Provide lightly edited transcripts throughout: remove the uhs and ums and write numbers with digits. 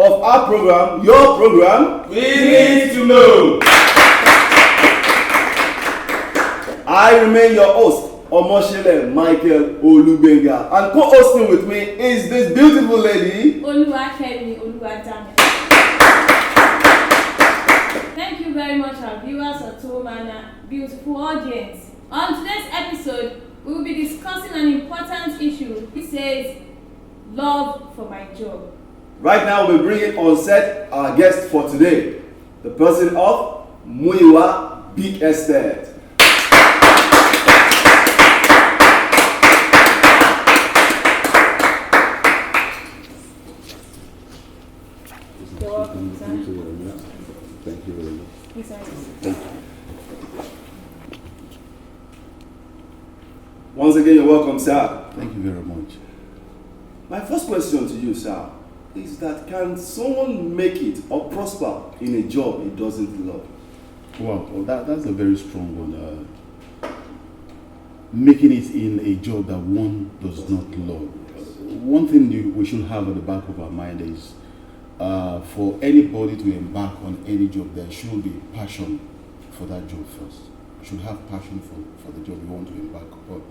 of our program, your program, We Need to Know. I remain your host, Omoshele Michael Olubenga, and co-hosting with me is this beautiful lady, Oluwakemi Oluwadame. Thank you very much, our viewers at home and our beautiful audience. On today's episode, we will be discussing an important issue. It says, love for my job. Right now, we're bringing on set our guest for today, the person of Muyiwa Big Estate. You're welcome, sir. Thank you very much. Thank you very much. Thank you. Once again, you're welcome, sir. Thank you very much. My first question to you, sir, is that can someone make it or prosper in a job he doesn't love? Wow, well, that's a very strong one. Making it in a job that one does not love. One thing we should have at the back of our mind is for anybody to embark on any job, there should be passion for that job first. You should have passion for the job you want to embark upon.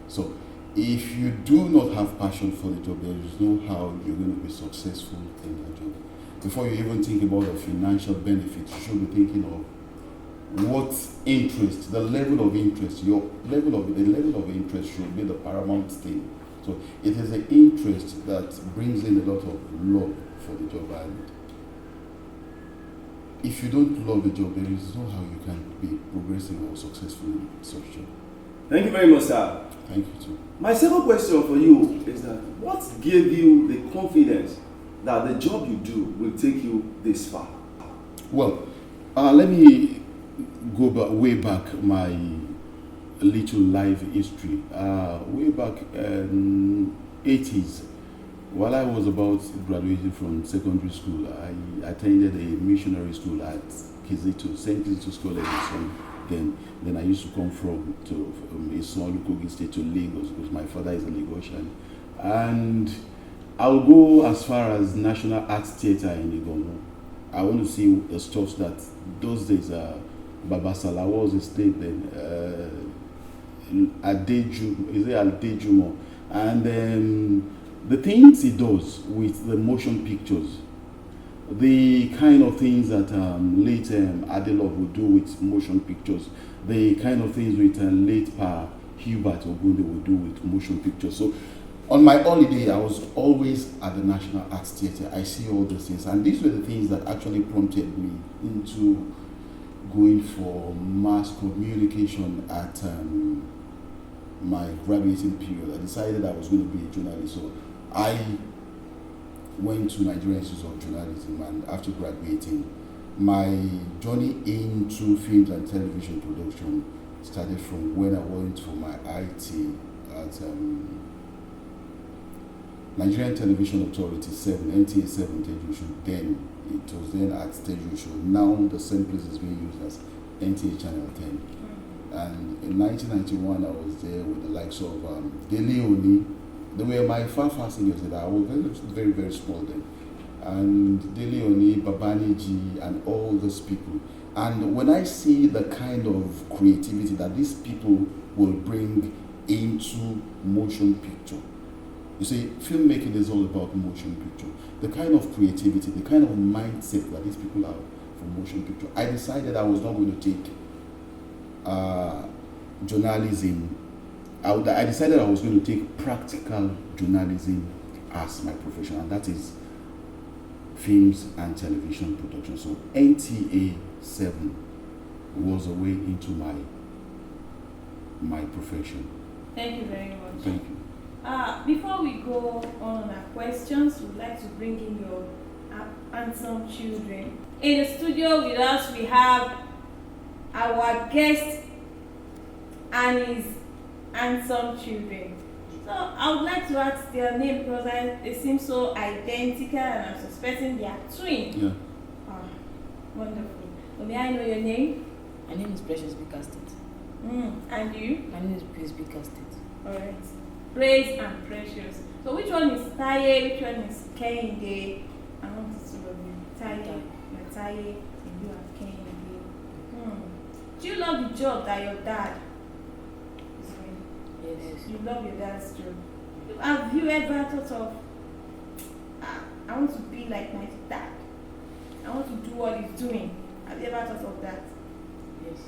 So if you do not have passion for the job, there is no how you're going to be successful in that job. Before you even think about the financial benefits, you should be thinking of what interest, the level of interest, the level of interest should be the paramount thing. So it is the interest that brings in a lot of love for the job, and if you don't love the job, there is no how you can be progressing or successful in such job. Thank you very much, sir. Thank you too. My second question for you is that what gave you the confidence that the job you do will take you this far? Well, let me go way back my little life history. Way back in 80s, while I was about graduating from secondary school, I attended a missionary school at Kizito, St. Kizito's College. Then I used to come from a small local state to Lagos because my father is a Lagosian. And I'll go as far as National Arts Theatre in Igomo. I want to see the stuff that those days Baba Salah was a state then. Adejumo. And the things he does with the motion pictures, the kind of things that late Adelov would do with motion pictures, the kind of things with late Pa Hubert Ogunde would do with motion pictures. So on my holiday, I was always at the National Arts Theatre. I see all those things, and these were the things that actually prompted me into going for mass communication at my graduating period. I decided I was going to be a journalist, so I went to Nigerian Institute of Journalism, and after graduating, my journey into films and television production started from when I went for my IT at Nigerian Television Authority 7, NTA 7, Teju. Then it was then at Teju. Now the same place is being used as NTA Channel 10. And in 1991, I was there with the likes of Dele Oni. They were my far seniors. I was very, very small then. And Dele Oni, Babaniji, and all those people. And when I see the kind of creativity that these people will bring into motion picture, you see, filmmaking is all about motion picture. The kind of creativity, the kind of mindset that these people have for motion picture. I decided I was not going to take journalism. I decided I was going to take practical journalism as my profession, and that is films and television production. So NTA 7 was a way into my profession. Thank you very much. Thank you. Before we go on our questions, we'd like to bring in your handsome children. In the studio with us, we have our guest and his handsome children. So I would like to ask their name because they seem so identical, and I'm suspecting they are twins. Yeah. Wonderful. So may I know your name? My name is Precious Bicastet. And you? My name is Praise Bicastet. Alright. Praise and Precious. So which one is Taye, which one is Kehinde? I want to know Taye Oluwakemi. Do you love the job that your dad is doing? Yes. You love your dad's job. Have you ever thought of, I want to be like my dad. I want to do what he's doing. Have you ever thought of that? Yes.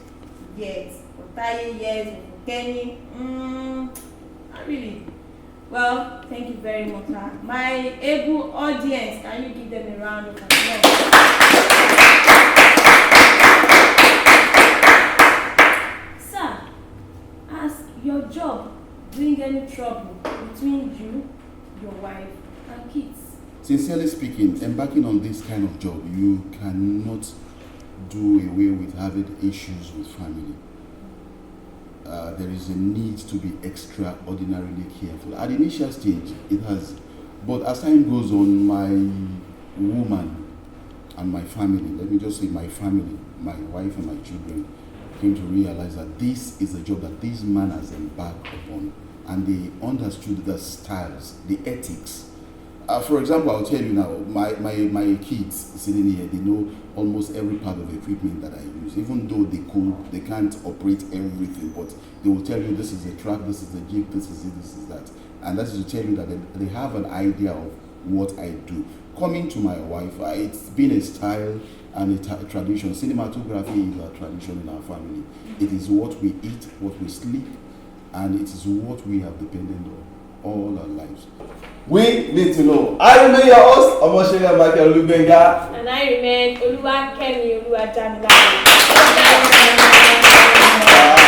Yes. For Taye, yes. For Kenny, not really. Well, thank you very much. My able audience, can you give them a round of applause? Sir, has your job bring any trouble between you, your wife, and kids? Sincerely speaking, embarking on this kind of job, you cannot do away with having issues with family. There is a need to be extraordinarily careful. At the initial stage, it has, but as time goes on, my woman and my family, let me just say my family, my wife and my children, came to realize that this is a job that this man has embarked upon, and they understood the styles, the ethics. For example, I'll tell you now, my kids sitting here, they know almost every part of the equipment that I use, even though they can't operate everything, but they will tell you this is a truck, this is a jeep, this is it, this is that. And that is to tell you that they have an idea of what I do. Coming to my wife, it's been a style and a tradition. Cinematography is a tradition in our family. It is what we eat, what we sleep, and it is what we have depended on all our lives. We need to know. I remain your host, Omoshele Michael Olubenga. And I remain Oluwakemi Oluwadamilare.